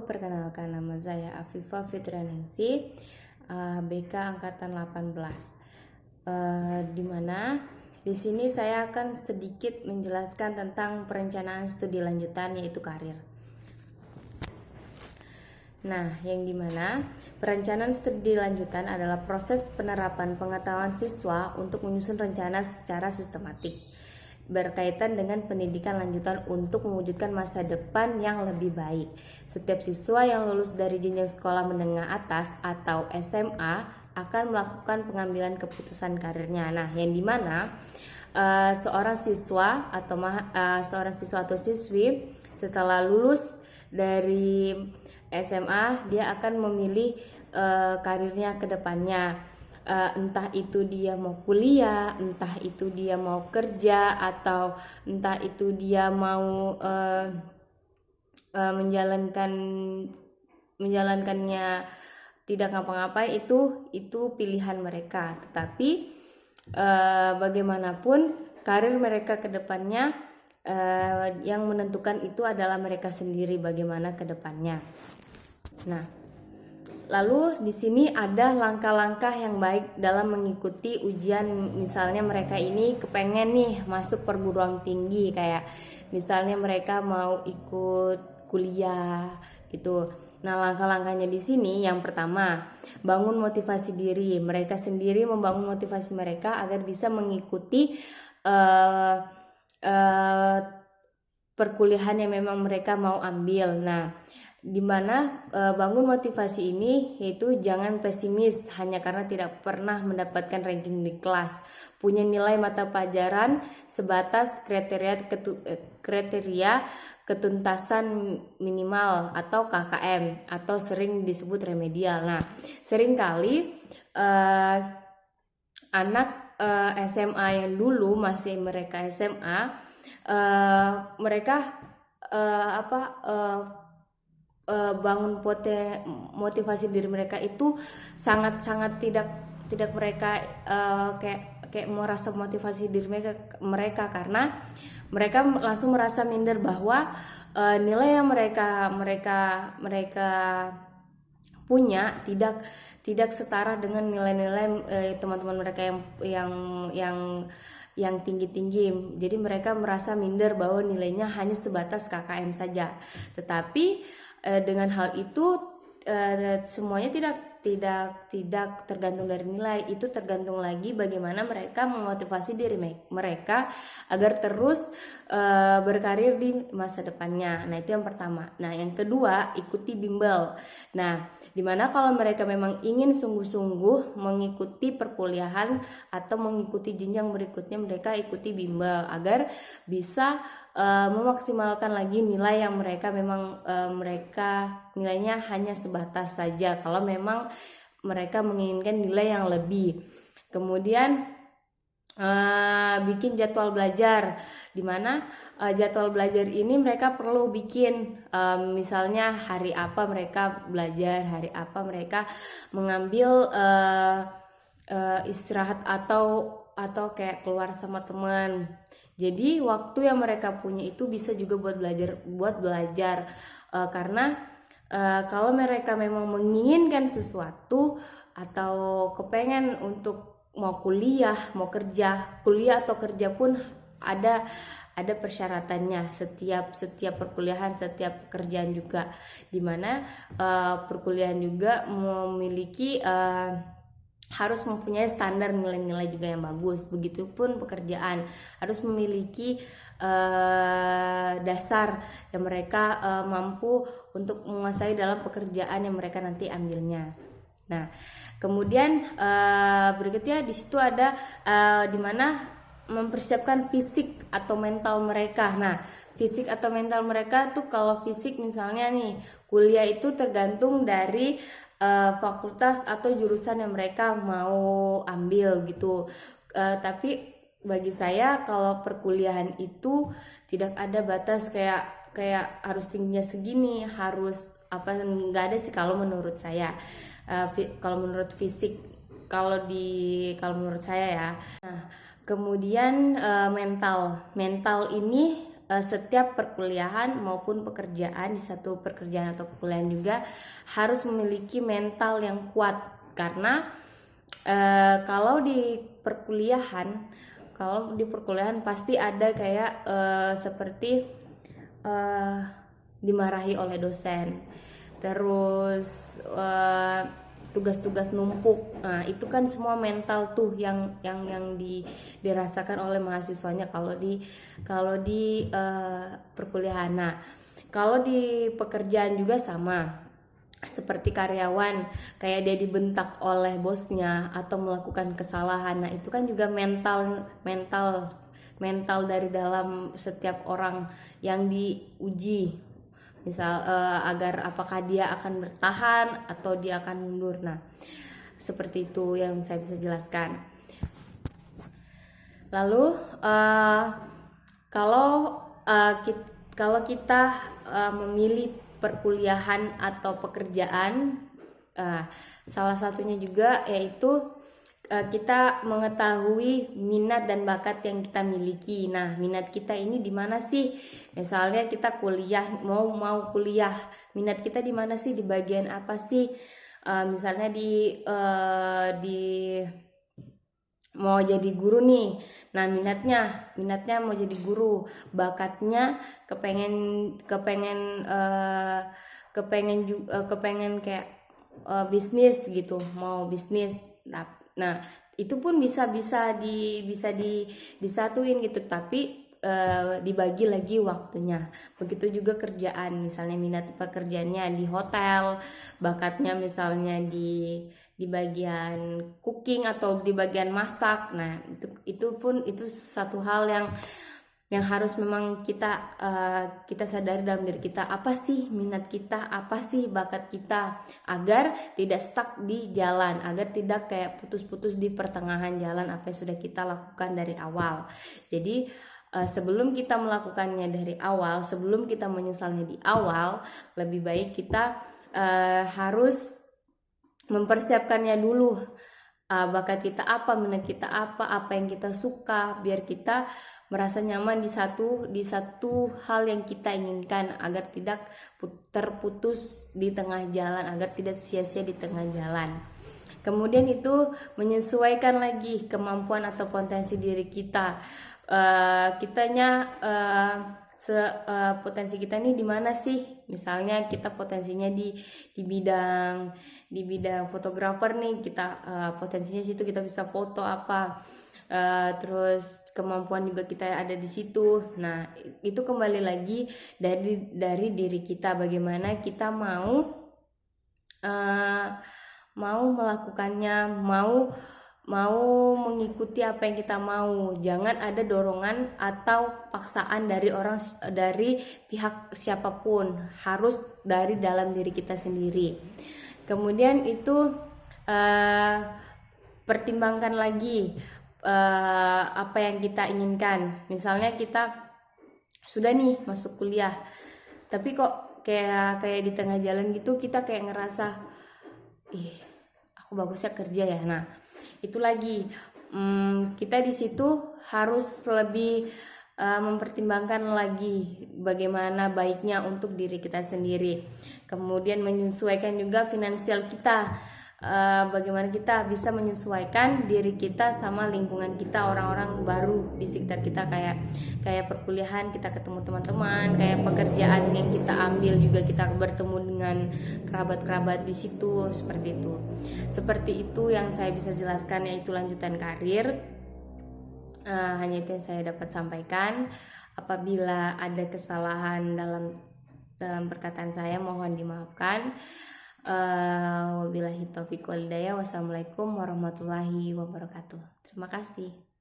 perkenalkan nama saya Afifa Fitrianingsih, BK Angkatan 18. Dimana di sini saya akan sedikit menjelaskan tentang perencanaan studi lanjutan, yaitu karir. Nah, yang dimana perencanaan studi lanjutan adalah proses penerapan pengetahuan siswa untuk menyusun rencana secara sistematik berkaitan dengan pendidikan lanjutan untuk mewujudkan masa depan yang lebih baik. Setiap siswa yang lulus dari jenjang sekolah menengah atas atau SMA akan melakukan pengambilan keputusan karirnya. Nah, yang dimana seorang siswa atau siswi setelah lulus dari SMA, dia akan memilih karirnya ke depannya. Entah itu dia mau kuliah, entah itu dia mau kerja, atau entah itu dia mau menjalankannya tidak ngapa-ngapain, itu pilihan mereka. Tetapi bagaimanapun karir mereka ke depannya, yang menentukan itu adalah mereka sendiri bagaimana ke depannya. Nah, lalu di sini ada langkah-langkah yang baik dalam mengikuti ujian. Misalnya mereka ini kepengen nih masuk perguruan tinggi, kayak misalnya mereka mau ikut kuliah gitu. Nah, langkah-langkahnya di sini yang pertama, bangun motivasi diri. Mereka sendiri membangun motivasi mereka agar bisa mengikuti perkuliahan yang memang mereka mau ambil. Nah, dimana bangun motivasi ini yaitu jangan pesimis hanya karena tidak pernah mendapatkan ranking di kelas. Punya nilai mata pelajaran sebatas kriteria ketuntasan minimal atau KKM, atau sering disebut remedial. Nah, seringkali anak SMA yang dulu masih mereka SMA, mereka bangun motivasi diri mereka itu sangat tidak mereka kayak merasa motivasi diri mereka karena mereka langsung merasa minder bahwa nilai yang mereka punya tidak setara dengan nilai-nilai teman-teman mereka yang tinggi-tinggi. Jadi mereka merasa minder bahwa nilainya hanya sebatas KKM saja. Tetapi dengan hal itu semuanya tidak tergantung dari nilai. Itu tergantung lagi bagaimana mereka memotivasi diri mereka agar terus berkarir di masa depannya. Nah, itu yang pertama. Nah, yang kedua, ikuti bimbel. Nah, dimana kalau mereka memang ingin sungguh-sungguh mengikuti perkuliahan atau mengikuti jenjang berikutnya, mereka ikuti bimbel agar bisa memaksimalkan lagi nilai yang mereka nilainya hanya sebatas saja kalau memang mereka menginginkan nilai yang lebih. Kemudian bikin jadwal belajar, dimana jadwal belajar ini mereka perlu bikin misalnya hari apa mereka belajar, hari apa mereka mengambil istirahat atau kayak keluar sama teman. Jadi waktu yang mereka punya itu bisa juga buat belajar karena kalau mereka memang menginginkan sesuatu atau kepengen untuk mau kuliah, mau kerja, kuliah atau kerja pun ada persyaratannya. Setiap perkuliahan, setiap pekerjaan juga, dimana perkuliahan juga memiliki harus mempunyai standar nilai-nilai juga yang bagus. Begitupun pekerjaan harus memiliki dasar yang mereka mampu untuk menguasai dalam pekerjaan yang mereka nanti ambilnya. Nah, kemudian berikutnya di situ ada dimana mempersiapkan fisik atau mental mereka. Nah, fisik atau mental mereka tuh, kalau fisik misalnya nih, kuliah itu tergantung dari fakultas atau jurusan yang mereka mau ambil gitu. Tapi bagi saya kalau perkuliahan itu tidak ada batas kayak harus tingginya segini, harus apa, nggak ada sih kalau menurut saya. Kalau menurut fisik, kalau menurut saya ya. Nah, kemudian mental ini setiap perkuliahan maupun pekerjaan, di satu pekerjaan atau perkuliahan juga harus memiliki mental yang kuat, karena kalau di perkuliahan pasti ada kayak seperti dimarahi oleh dosen, terus tugas-tugas numpuk. Nah, itu kan semua mental tuh yang dirasakan oleh mahasiswanya kalau di perkuliahan. Nah, kalau di pekerjaan juga sama, seperti karyawan, kayak dia dibentak oleh bosnya atau melakukan kesalahan. Nah, itu kan juga mental dari dalam setiap orang yang diuji, misal agar apakah dia akan bertahan atau dia akan mundur. Nah, seperti itu yang saya bisa jelaskan. Lalu kalau kita memilih perkuliahan atau pekerjaan, salah satunya juga yaitu kita mengetahui minat dan bakat yang kita miliki. Nah, minat kita ini di mana sih? Misalnya kita kuliah, mau kuliah, minat kita di mana sih? Di bagian apa sih? Misalnya di mau jadi guru nih. Nah, minatnya mau jadi guru, bakatnya kepengen kayak bisnis gitu, mau bisnis. Nah, itu pun bisa disatuin gitu, tapi dibagi lagi waktunya. Begitu juga kerjaan, misalnya minat pekerjaannya di hotel, bakatnya misalnya di bagian cooking atau di bagian masak. Nah, itu satu hal yang harus memang kita sadari dalam diri kita, apa sih minat kita, apa sih bakat kita, agar tidak stuck di jalan, agar tidak kayak putus-putus di pertengahan jalan apa yang sudah kita lakukan dari awal. Jadi sebelum kita melakukannya dari awal, sebelum kita menyesalnya di awal, lebih baik kita harus mempersiapkannya dulu. Bakat kita apa, minat kita apa yang kita suka, biar kita merasa nyaman di satu hal yang kita inginkan, agar tidak terputus di tengah jalan, agar tidak sia-sia di tengah jalan. Kemudian itu menyesuaikan lagi kemampuan atau potensi diri kita. Potensi kita ini di mana sih? Misalnya kita potensinya di bidang fotografer nih, kita potensinya situ, kita bisa foto apa. Terus kemampuan juga kita ada di situ. Nah, itu kembali lagi dari diri kita, bagaimana kita mau melakukannya, mau mengikuti apa yang kita mau. Jangan ada dorongan atau paksaan dari pihak siapapun, harus dari dalam diri kita sendiri. Kemudian itu pertimbangkan lagi apa yang kita inginkan. Misalnya kita sudah nih masuk kuliah, tapi kok kayak di tengah jalan gitu kita kayak ngerasa, aku bagusnya kerja ya. Nah, itu lagi kita di situ harus lebih mempertimbangkan lagi bagaimana baiknya untuk diri kita sendiri. Kemudian menyesuaikan juga finansial kita, bagaimana kita bisa menyesuaikan diri kita sama lingkungan kita, orang-orang baru di sekitar kita, kayak perkuliahan kita ketemu teman-teman, kayak pekerjaan yang kita ambil juga kita bertemu dengan kerabat-kerabat di situ, seperti itu yang saya bisa jelaskan, yaitu lanjutan karir. Hanya itu yang saya dapat sampaikan. Apabila ada kesalahan dalam perkataan saya, mohon dimaafkan. Wabillahi taufiq wal hidayah. Wassalamualaikum warahmatullahi wabarakatuh. Terima kasih.